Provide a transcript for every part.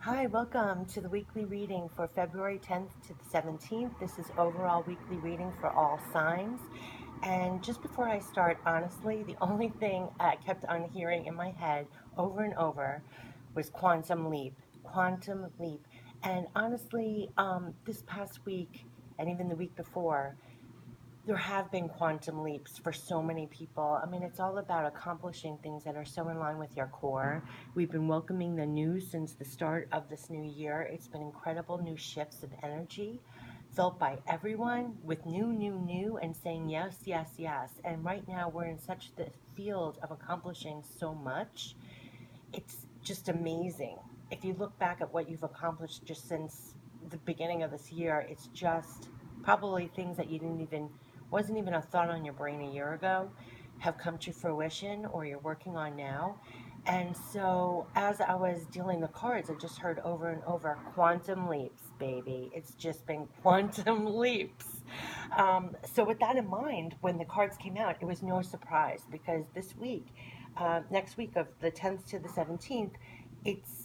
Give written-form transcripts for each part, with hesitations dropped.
Hi, welcome to the weekly reading for February 10th to the 17th. This is overall weekly reading for all signs. And just before I start, honestly, the only thing I kept on hearing in my head over and over was quantum leap, quantum leap. And honestly, this past week and even the week before, there have been quantum leaps for so many people. I mean, it's all about accomplishing things that are so in line with your core. We've been welcoming the new since the start of this new year. It's been incredible new shifts of energy felt by everyone with new, and saying yes, yes, yes. And right now, we're in such the field of accomplishing so much. It's just amazing. If you look back at what you've accomplished just since the beginning of this year, it's just probably things that you didn't even wasn't even a thought on your brain a year ago have come to fruition or you're working on now. And so as I was dealing the cards, I just heard over and over quantum leaps, baby. It's just been quantum leaps. So with that in mind, when the cards came out, it was no surprise because this week, next week of the 10th to the 17th, it's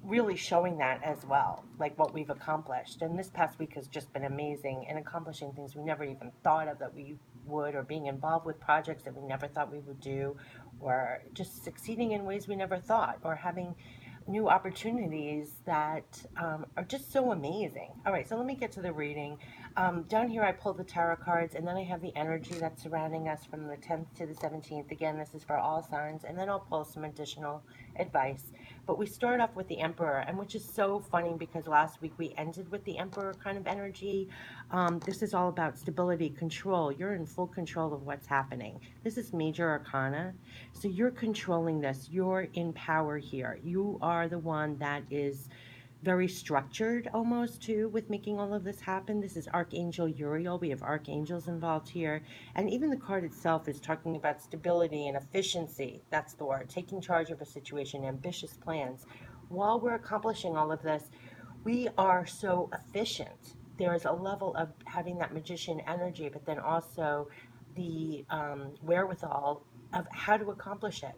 really showing that as well, like what we've accomplished. And this past week has just been amazing in accomplishing things we never even thought of that we would, or being involved with projects that we never thought we would do, or just succeeding in ways we never thought, or having new opportunities that are just so amazing. All right, so let me get to the reading. Down here, I pulled the tarot cards, and then I have the energy that's surrounding us from the 10th to the 17th. Again, this is for all signs, and then I'll pull some additional advice. But we start off with the Emperor, and which is so funny because last week we ended with the Emperor kind of energy. This is all about stability, control. You're in full control of what's happening. This is major arcana. So you're controlling this. You're in power here. You are the one that is very structured almost too with making all of this happen. This is Archangel Uriel. We have archangels involved here. And even the card itself is talking about stability and efficiency. That's the word. Taking charge of a situation, ambitious plans. While we're accomplishing all of this, we are so efficient. There is a level of having that magician energy, but then also the wherewithal of how to accomplish it,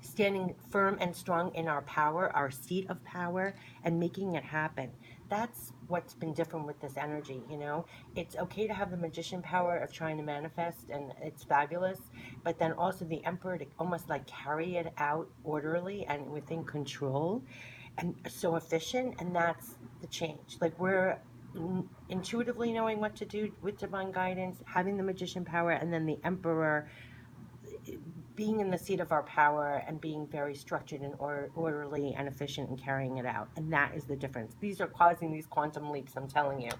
standing firm and strong in our power, our seat of power, and making it happen. That's what's been different with this energy, you know? It's okay to have the magician power of trying to manifest, and it's fabulous, but then also the emperor to almost like carry it out orderly and within control and so efficient, and that's the change. Like we're intuitively knowing what to do with divine guidance, having the magician power, and then the emperor being in the seat of our power and being very structured and orderly and efficient in carrying it out. And that is the difference. These are causing these quantum leaps, I'm telling you.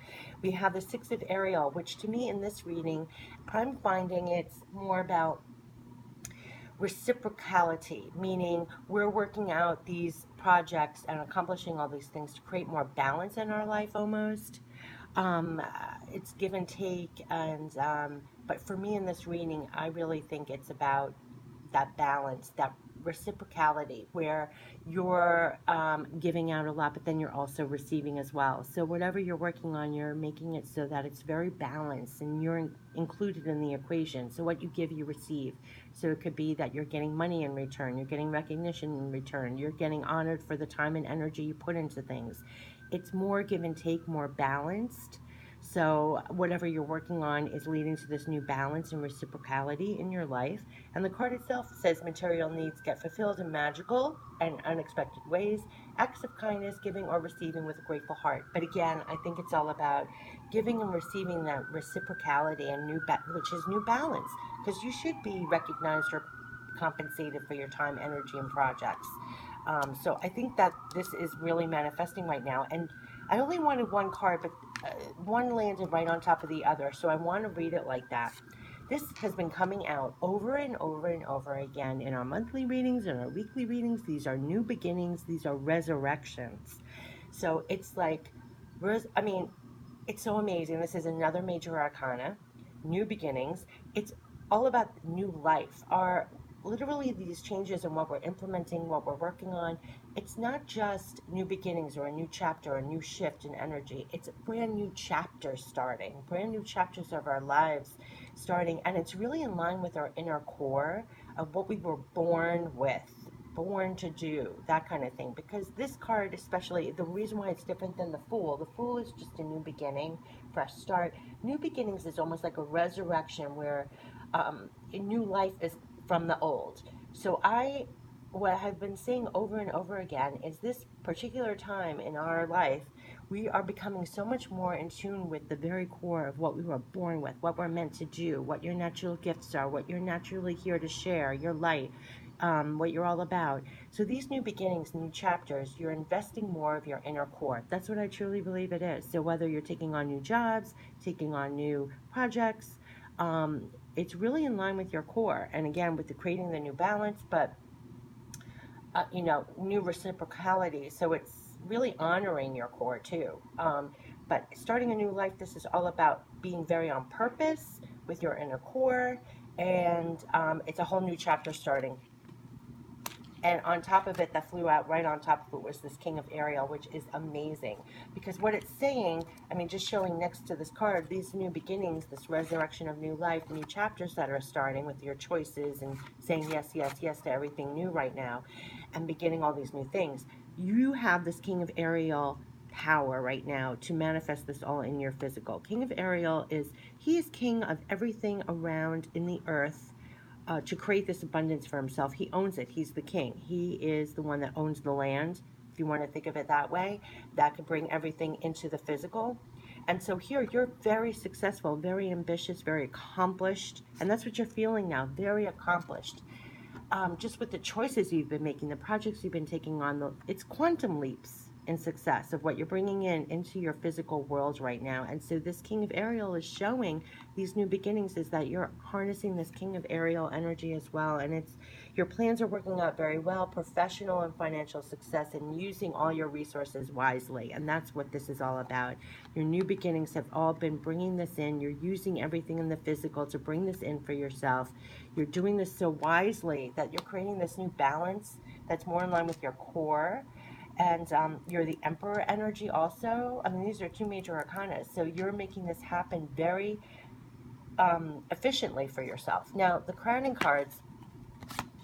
We have the Six of Ariel, which to me in this reading, I'm finding it's more about reciprocality, meaning we're working out these projects and accomplishing all these things to create more balance in our life almost. Um, it's give and take, and but for me in this reading, I really think it's about that balance, that reciprocality, where you're giving out a lot, but then you're also receiving as well. So whatever you're working on, you're making it so that it's very balanced, and you're included in the equation. So what you give, you receive. So it could be that you're getting money in return, you're getting recognition in return, you're getting honored for the time and energy you put into things. It's more give and take, more balanced. So whatever you're working on is leading to this new balance and reciprocality in your life. And the card itself says material needs get fulfilled in magical and unexpected ways. Acts of kindness, giving or receiving with a grateful heart. But again, I think it's all about giving and receiving that reciprocality and which is new balance, because you should be recognized or compensated for your time, energy, and projects. So I think that this is really manifesting right now. And I only wanted one card, but one landed right on top of the other. So I want to read it like that. This has been coming out over and over and over again in our monthly readings and our weekly readings. These are new beginnings. These are resurrections. So it's like, I mean, it's so amazing. This is another major arcana, new beginnings. It's all about new life. Our literally these changes and what we're implementing, what we're working on. It's not just new beginnings or a new chapter, or a new shift in energy. It's a brand new chapter starting, brand new chapters of our lives starting, and it's really in line with our inner core of what we were born with. born to do, that kind of thing. Because this card, especially, the reason why it's different than the Fool is just a new beginning, fresh start. New beginnings is almost like a resurrection where a new life is from the old. So what I've been saying over and over again is this particular time in our life, we are becoming so much more in tune with the very core of what we were born with, what we're meant to do, what your natural gifts are, what you're naturally here to share, your light, what you're all about. So these new beginnings, new chapters, you're investing more of your inner core. That's what I truly believe it is. So whether you're taking on new jobs, taking on new projects, it's really in line with your core. And again, with the creating the new balance, but new reciprocality. So it's really honoring your core too. But starting a new life, this is all about being very on purpose with your inner core, and it's a whole new chapter starting. And on top of it, that flew out right on top of it was this King of Ariel, which is amazing. Because what it's saying, I mean, just showing next to this card, these new beginnings, this resurrection of new life, new chapters that are starting with your choices and saying yes, yes, yes to everything new right now and beginning all these new things. You have this King of Ariel power right now to manifest this all in your physical. King of Ariel he is king of everything around in the earth, to create this abundance for himself. He owns it. He's the king. He is the one that owns the land, if you want to think of it that way. That could bring everything into the physical. And so here, you're very successful, very ambitious, very accomplished. And that's what you're feeling now, very accomplished. Just with the choices you've been making, the projects you've been taking on, it's quantum leaps in success of what you're bringing into your physical world right now. And so this King of Ariel is showing these new beginnings is that you're harnessing this King of Ariel energy as well. And your plans are working out very well, professional and financial success, and using all your resources wisely. And that's what this is all about. Your new beginnings have all been bringing this in. You're using everything in the physical to bring this in for yourself. You're doing this so wisely that you're creating this new balance that's more in line with your core. And you're the Emperor energy also. I mean, these are two major arcanas. So you're making this happen very efficiently for yourself. Now, the crowning cards,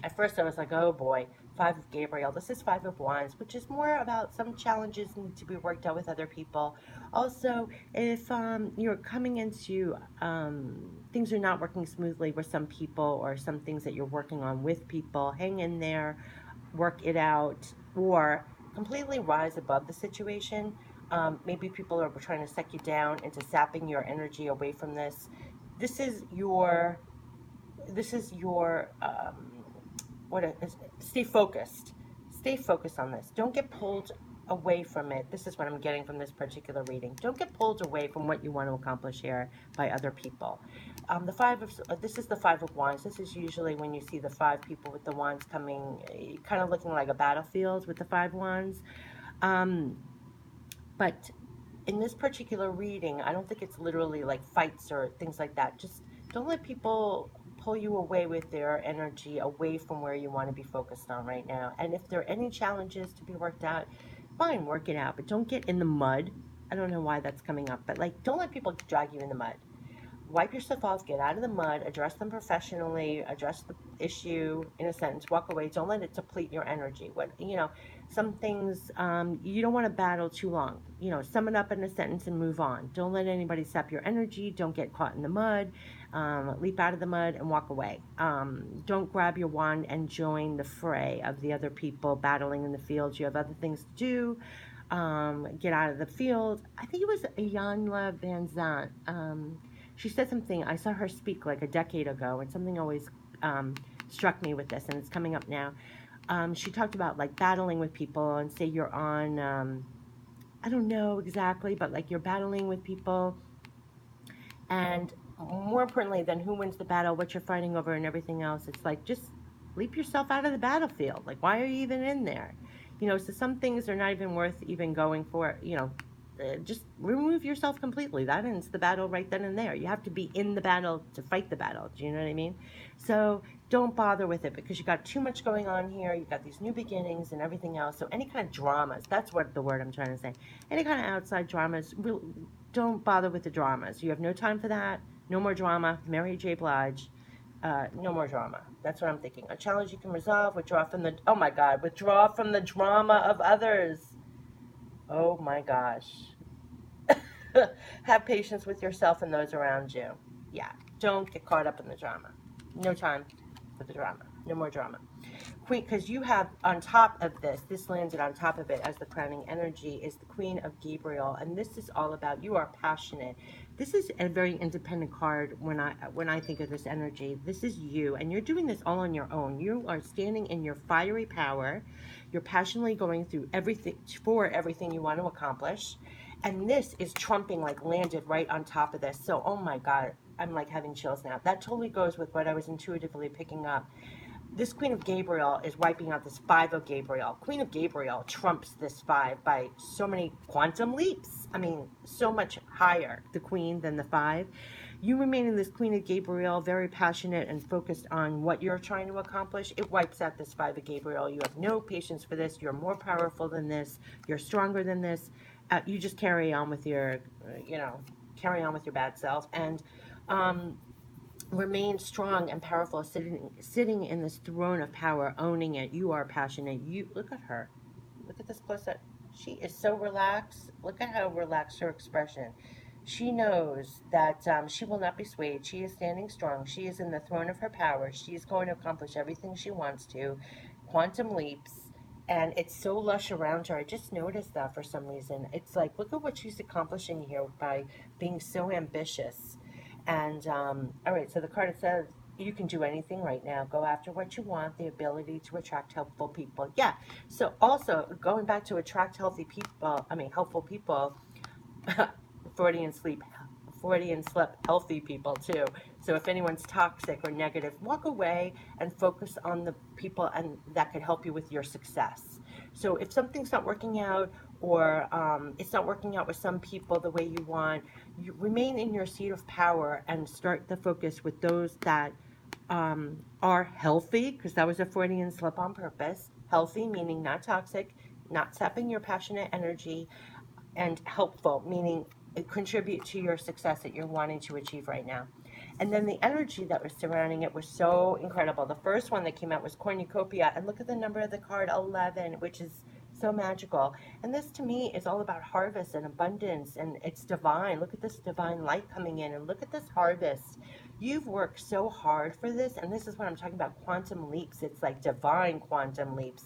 at first I was like, oh boy, Five of Gabriel. This is Five of Wands, which is more about some challenges need to be worked out with other people. Also, if you're coming into things are not working smoothly with some people, or some things that you're working on with people, hang in there, work it out, or completely rise above the situation. Maybe people are trying to suck you down into sapping your energy away from this. This is your stay focused. Stay focused on this. Don't get pulled away from it. This is what I'm getting from this particular reading. Don't get pulled away from what you want to accomplish here by other people. This is the Five of Wands. This is usually when you see the five people with the wands coming, kind of looking like a battlefield with the five wands. But in this particular reading, I don't think it's literally like fights or things like that. Just don't let people pull you away with their energy away from where you want to be focused on right now. And if there are any challenges to be worked out, fine, work it out. But don't get in the mud. I don't know why that's coming up, but like, don't let people drag you in the mud. Wipe yourself off, get out of the mud, address them professionally, address the issue in a sentence, walk away. Don't let it deplete your energy. Some things, you don't want to battle too long. Sum it up in a sentence and move on. Don't let anybody sap your energy. Don't get caught in the mud. Leap out of the mud and walk away. Don't grab your wand and join the fray of the other people battling in the field. You have other things to do. Get out of the field. I think it was Iyanla Vanzant. She said something, I saw her speak like a decade ago, and something always struck me with this, and it's coming up now. She talked about like battling with people, and say you're on, I don't know exactly, but like you're battling with people, and more importantly than who wins the battle, what you're fighting over and everything else, it's like just leap yourself out of the battlefield. Like, why are you even in there? So some things are not even worth even going for, just remove yourself completely. That ends the battle right then and there. You have to be in the battle to fight the battle. Do you know what I mean? So don't bother with it, because you got too much going on here. You've got these new beginnings and everything else. So any kind of dramas, that's what the word I'm trying to say. Any kind of outside dramas, don't bother with the dramas. You have no time for that. No more drama. Mary J. Blige. No more drama. That's what I'm thinking. A challenge you can resolve, withdraw from the, oh my God, withdraw from the drama of others. Oh my gosh. Have patience with yourself and those around you. Yeah, don't get caught up in the drama. No time for the drama. No more drama. Queen, because you have on top of this landed on top of it as the crowning energy is the Queen of Gabriel, and this is all about you are passionate. This is a very independent card when I think of this energy. This is you, and you're doing this all on your own. You are standing in your fiery power. You're passionately going through everything for everything you want to accomplish, and this is trumping like landed right on top of this. So, oh my God, I'm like having chills now. That totally goes with what I was intuitively picking up. This Queen of Gabriel is wiping out this Five of Gabriel. Queen of Gabriel trumps this five by so many quantum leaps. I mean, so much higher, the Queen, than the five. You remain in this Queen of Gabriel, very passionate and focused on what you're trying to accomplish. It wipes out this Five of Gabriel. You have no patience for this. You're more powerful than this. You're stronger than this. You just carry on with your, carry on with your bad self. And, remain strong and powerful, sitting in this throne of power, owning it. You are passionate. You look at her. Look at this close up. She is so relaxed. Look at how relaxed her expression. She knows that she will not be swayed. She is standing strong. She is in the throne of her power. She is going to accomplish everything she wants to. Quantum leaps. And it's so lush around her. I just noticed that for some reason. It's like, look at what she's accomplishing here by being so ambitious. And all right, so the card says you can do anything right now. Go after what you want, the ability to attract helpful people. Yeah. So also going back to attract healthy people, helpful people, Freudian sleep, Freudian slip, healthy people too. So if anyone's toxic or negative, walk away and focus on the people and that could help you with your success. So if something's not working out or it's not working out with some people the way you want, you remain in your seat of power and start the focus with those that are healthy, because that was a Freudian slip on purpose. Healthy meaning not toxic, not sapping your passionate energy, and helpful meaning contribute to your success that you're wanting to achieve right now. And then the energy that was surrounding it was so incredible. The first one that came out was cornucopia, and look at the number of the card 11, which is so magical. And this to me is all about harvest and abundance, and it's divine. Look at this divine light coming in, and look at this harvest. You've worked so hard for this, and this is what I'm talking about, quantum leaps. It's like divine quantum leaps.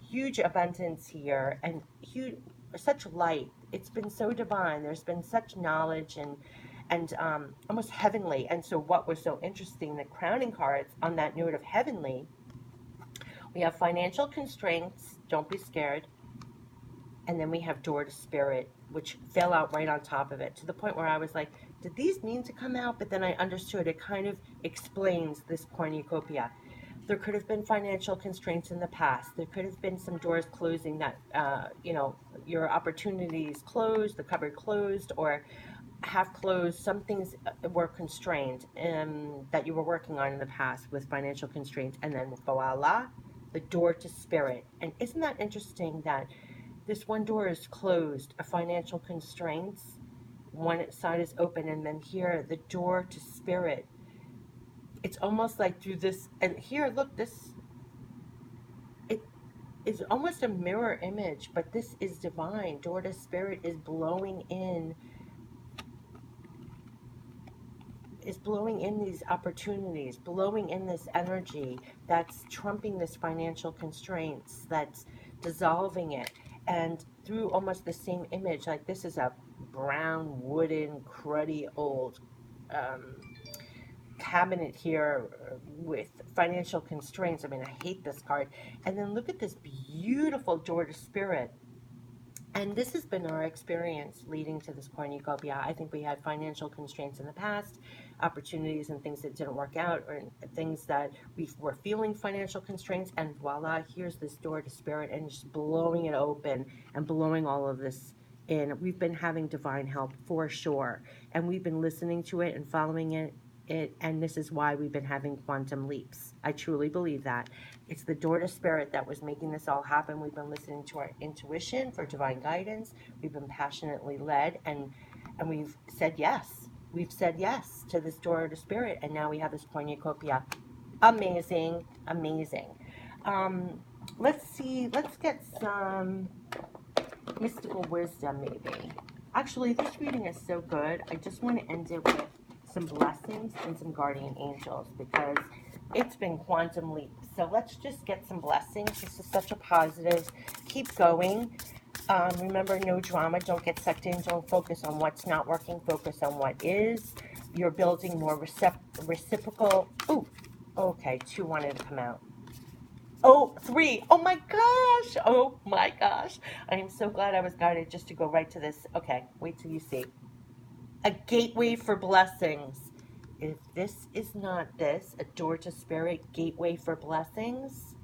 Huge abundance here, and huge, such light. It's been so divine. There's been such knowledge and almost heavenly. And so what was so interesting, the crowning cards on that note of heavenly, we have financial constraints, don't be scared. And then we have door to spirit, which fell out right on top of it, to the point where I was like, did these mean to come out? But then I understood it kind of explains this cornucopia. There could have been financial constraints in the past. There could have been some doors closing that, your opportunities closed, the cupboard closed, or half closed. Some things were constrained that you were working on in the past with financial constraints. And then voila, the door to spirit. And isn't that interesting that this one door is closed, a financial constraints, one side is open, and then here, the door to spirit. It's almost like through this, and here, look, this, it is almost a mirror image, but this is divine. Door to spirit is blowing in these opportunities, blowing in this energy that's trumping this financial constraints, that's dissolving it. And through almost the same image, like this is a brown, wooden, cruddy old cabinet here with financial constraints. I mean, I hate this card. And then look at this beautiful door to spirit. And this has been our experience leading to this cornucopia. I think we had financial constraints in the past, opportunities and things that didn't work out, or things that we were feeling financial constraints, and voila, here's this door to spirit, and just blowing it open and blowing all of this in. We've been having divine help for sure, and we've been listening to it and following it, and this is why we've been having quantum leaps. I truly believe that. It's the door to spirit that was making this all happen. We've been listening to our intuition for divine guidance. We've been passionately led, and we've said yes. we've said yes to this door to spirit, and now we have this cornucopia. Amazing, amazing. Um, let's see, let's get some mystical wisdom, maybe. Actually, this reading is so good. I just want to end it with some blessings and some guardian angels because it's been quantum leaps. So let's just get some blessings. This is such a positive. Keep going. Remember, no drama. Don't get sucked in. Don't focus on what's not working. Focus on what is. You're building more reciprocal. Ooh, okay. Two wanted to come out. Oh, three. Oh my gosh. Oh my gosh. I am so glad I was guided just to go right to this. Okay, wait till you see. A gateway for blessings. If this is not this, a door to spirit, gateway for blessings.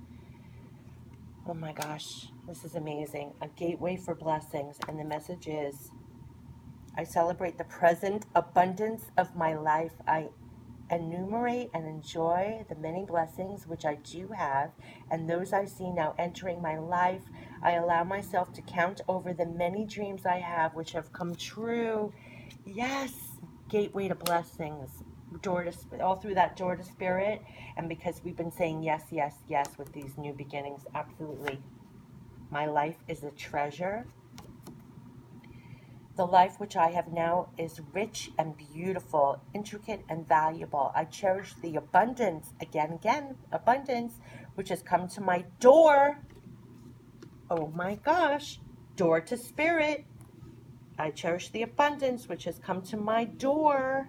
Oh my gosh, this is amazing. A gateway for blessings. And the message is I celebrate the present abundance of my life. I enumerate and enjoy the many blessings which I do have and those I see now entering my life. I allow myself to count over the many dreams I have which have come true. Yes, gateway to blessings. Door to all through that door to spirit, and because we've been saying yes, yes, yes with these new beginnings, absolutely. My life is a treasure. The life which I have now is rich and beautiful, intricate and valuable. I cherish the abundance, again, abundance, which has come to my door. Oh my gosh, door to spirit. I cherish the abundance which has come to my door.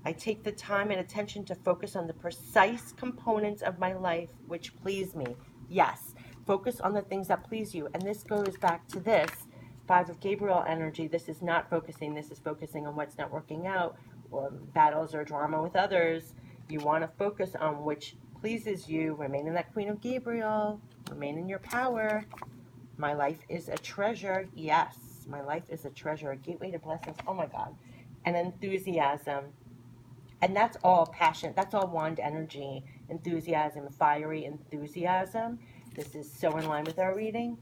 I take the time and attention to focus on the precise components of my life which please me. Yes, focus on the things that please you. And this goes back to this Five of Gabriel energy. This is not focusing. This is focusing on what's not working out, or battles or drama with others. You want to focus on which pleases you. Remain in that Queen of Gabriel. Remain in your power. My life is a treasure. Yes, my life is a treasure. A gateway to blessings. Oh my God. And enthusiasm. And that's all passion. That's all wand energy, enthusiasm, fiery enthusiasm. This is so in line with our reading.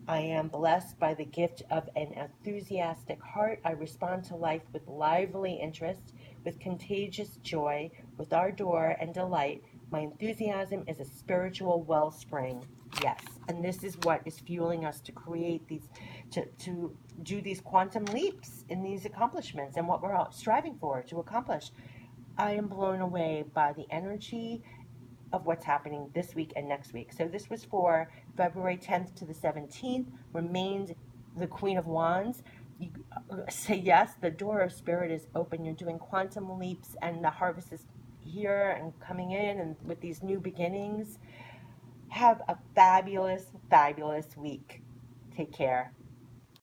I am blessed by the gift of an enthusiastic heart. I respond to life with lively interest, with contagious joy, with ardor and delight. My enthusiasm is a spiritual wellspring. Yes, and this is what is fueling us to create these, to do these quantum leaps in these accomplishments and what we're all striving for to accomplish. I am blown away by the energy of what's happening this week and next week. So this was for February 10th to the 17th. Remained the Queen of Wands. You say yes, the door of spirit is open. You're doing quantum leaps and the harvest is here and coming in and with these new beginnings. Have a fabulous, fabulous week. Take care.